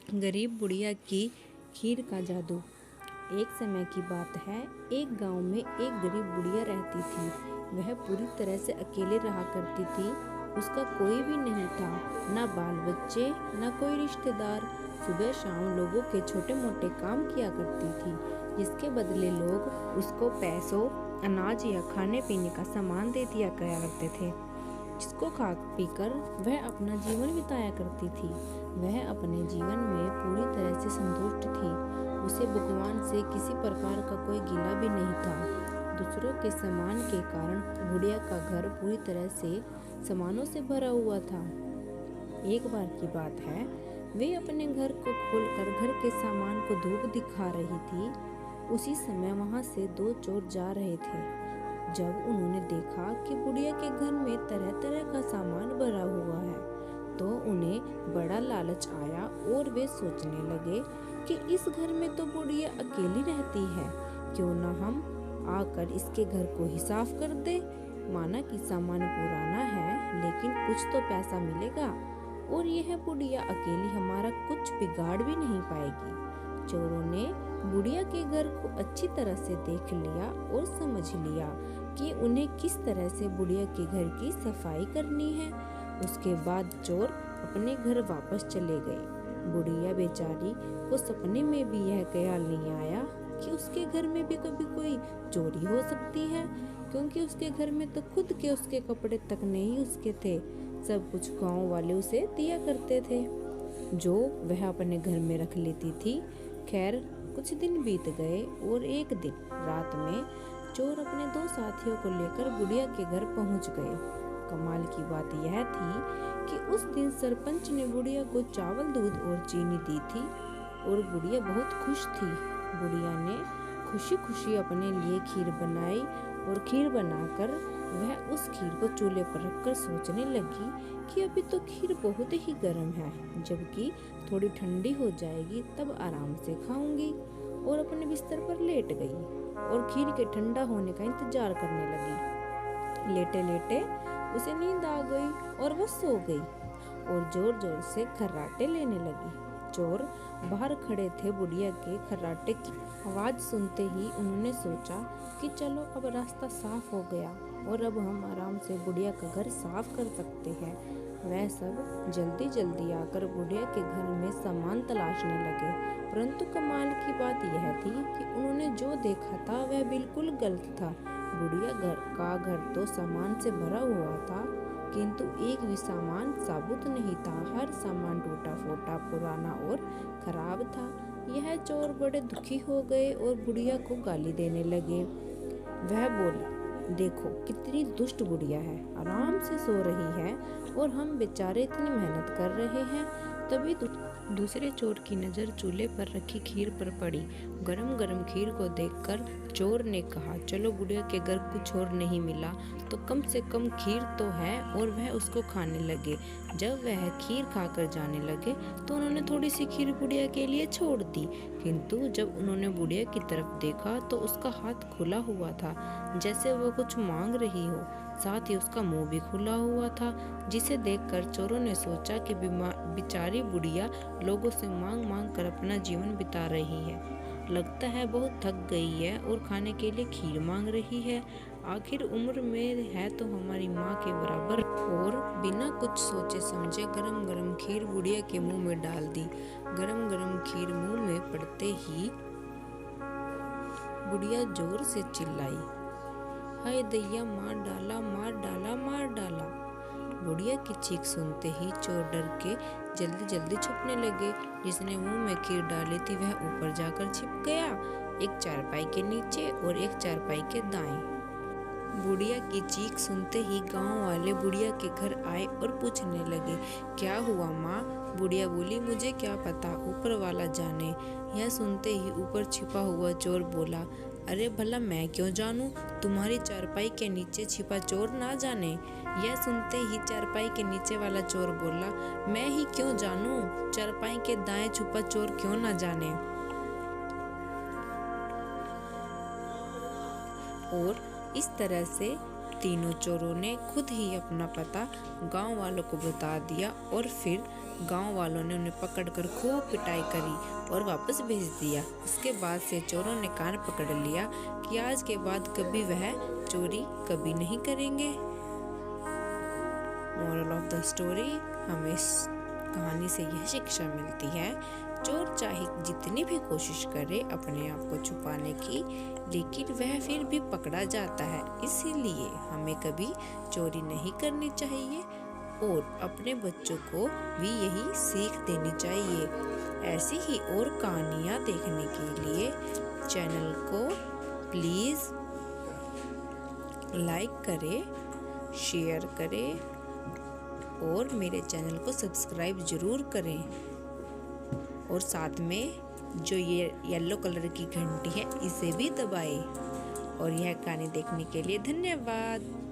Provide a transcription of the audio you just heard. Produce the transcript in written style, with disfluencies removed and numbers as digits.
गरीब बुढ़िया की खीर का जादू। एक समय की बात है, एक गांव में एक गरीब बुढ़िया रहती थी। वह पूरी तरह से अकेले रहा करती थी। उसका कोई भी नहीं था, ना बाल बच्चे, ना कोई रिश्तेदार। सुबह शाम लोगों के छोटे मोटे काम किया करती थी, जिसके बदले लोग उसको पैसों, अनाज या खाने पीने का सामान दे दिया करते थे, जिसको खा पीकर वह अपना जीवन बिताया करती थी। वह अपने जीवन में पूरी तरह से संतुष्ट थी। उसे भगवान से किसी प्रकार का कोई गिला भी नहीं था। दूसरों के सामान के कारण बुढ़िया का घर पूरी तरह से सामानों से भरा हुआ था। एक बार की बात है, वे अपने घर को खोलकर घर के सामान को धूप दिखा रही थी। उसी समय वहां से दो चोर जा रहे थे। जब उन्होंने देखा कि बुढ़िया के घर में तरह तरह का सामान भरा हुआ है, तो उन्हें बड़ा लालच आया और वे सोचने लगे कि इस घर में तो बुढ़िया अकेली रहती है, क्यों ना हम आकर इसके घर को ही साफ कर दे। माना कि सामान पुराना है, लेकिन कुछ तो पैसा मिलेगा और यह बुढ़िया अकेली हमारा कुछ बिगाड़ भी नहीं पाएगी। चोरों ने बुढ़िया के घर को अच्छी तरह से देख लिया और समझ लिया कि उन्हें किस तरह से बुढ़िया के घर की सफाई करनी है। उसके बाद चोर अपने घर वापस चले गए। बुढ़िया बेचारी को सपने में भी यह ख्याल नहीं आया कि उसके घर में भी कभी कोई चोरी हो सकती है, क्योंकि उसके घर में तो खुद के उसके कपड़े तक नहीं उसके थे। सब कुछ गांव वाले उसे दिया करते थे, जो वह अपने घर में रख लेती थी। खैर, कुछ दिन बीत गए और एक दिन रात में चोर अपने दो साथियों को लेकर बुढ़िया के घर पहुंच गए। कमाल की बात यह थी कि उस दिन सरपंच ने बुढ़िया को चावल, दूध और चीनी दी थी और बुढ़िया बहुत खुश थी। बुढ़िया ने खुशी खुशी अपने लिए खीर बनाई और खीर बनाकर वह उस खीर को चूल्हे पर रखकर सोचने लगी कि अभी तो खीर बहुत ही गर्म है, जबकि थोड़ी ठंडी हो जाएगी तब आराम से खाऊंगी। और अपने बिस्तर पर लेट गई और खीर के ठंडा होने का इंतजार करने लगी। लेटे लेटे उसे नींद आ गई और वह सो गई और जोर जोर से खर्राटे लेने लगी। चोर बाहर खड़े थे। बुढ़िया के खर्राटे की आवाज सुनते ही उन्होंने सोचा कि चलो अब रास्ता साफ हो गया और अब हम आराम से बुढ़िया का घर साफ कर सकते हैं। वह सब जल्दी जल्दी आकर बुढ़िया के घर में सामान तलाशने लगे, परंतु कमाल की बात यह थी कि उन्होंने जो देखा था वह बिल्कुल गलत था। बुढ़िया घर तो सामान से भरा हुआ था, किंतु एक भी सामान साबुत नहीं था। हर सामान टूटा फूटा, पुराना और खराब था। यह चोर बड़े दुखी हो गए और बुढ़िया को गाली देने लगे। वह बोले, देखो कितनी दुष्ट बुढ़िया है, आराम से सो रही है और हम बेचारे इतनी मेहनत कर रहे हैं। तभी दूसरे चोर की नज़र चूल्हे पर रखी खीर पर पड़ी। गरम गरम खीर को देखकर चोर ने कहा, चलो बुढ़िया के घर कुछ और नहीं मिला तो कम से कम खीर तो है, और वह उसको खाने लगे। जब वह खीर खाकर जाने लगे तो उन्होंने थोड़ी सी खीर बुढ़िया के लिए छोड़ दी, किंतु जब उन्होंने बुढ़िया की तरफ देखा तो उसका हाथ खुला हुआ था, जैसे वो कुछ मांग रही हो। साथ ही उसका मुंह भी खुला हुआ था, जिसे देखकर चोरों ने सोचा कि बेचारी बुढ़िया लोगों से मांग मांग कर अपना जीवन बिता रही है। लगता है बहुत थक गई है और खाने के लिए खीर मांग रही है। आखिर उम्र में है तो हमारी माँ के बराबर। और बिना कुछ सोचे समझे गरम गरम खीर बुढ़िया के मुंह में डाल दी। गरम गरम खीर मुंह में पड़ते ही बुढ़िया जोर से चिल्लाई, हाय दैया, मार डाला, मार डाला, मार डाला। बुढ़िया की चीख सुनते ही चोर डर के जल्दी जल्दी छुपने लगे। जिसने मुंह में खीर डाली थी वह ऊपर जाकर छिप गया, एक चारपाई के नीचे और एक चारपाई के दाएं। बुढ़िया की चीख सुनते ही गांव वाले बुढ़िया के घर आए और पूछने लगे, क्या हुआ माँ? बुढ़िया बोली, मुझे क्या पता, ऊपर वाला जाने। यह सुनते ही ऊपर छिपा हुआ चोर बोला, अरे भला मैं क्यों जानूं, तुम्हारी चारपाई के नीचे छिपा चोर ना जाने। यह सुनते ही चारपाई के नीचे वाला चोर बोला, मैं ही क्यों जानूं, चारपाई के दाएं छुपा चोर क्यों ना जाने। और इस तरह से तीनों चोरों ने खुद ही अपना पता गांव वालों को बता दिया और फिर गांव वालों ने उन्हें पकड़कर खूब पिटाई करी और वापस भेज दिया। उसके बाद से चोरों ने कान पकड़ लिया कि आज के बाद कभी वह चोरी कभी नहीं करेंगे। मोरल ऑफ द स्टोरी, हमें इस कहानी से यह शिक्षा मिलती है, चोर चाहे जितनी भी कोशिश करे अपने आप को छुपाने की, लेकिन वह फिर भी पकड़ा जाता है। इसीलिए हमें कभी चोरी नहीं करनी चाहिए और अपने बच्चों को भी यही सीख देनी चाहिए। ऐसी ही और कहानियाँ देखने के लिए चैनल को प्लीज़ लाइक करें, शेयर करें और मेरे चैनल को सब्सक्राइब ज़रूर करें। और साथ में जो ये येलो कलर की घंटी है इसे भी दबाएं। और यह कहानी देखने के लिए धन्यवाद।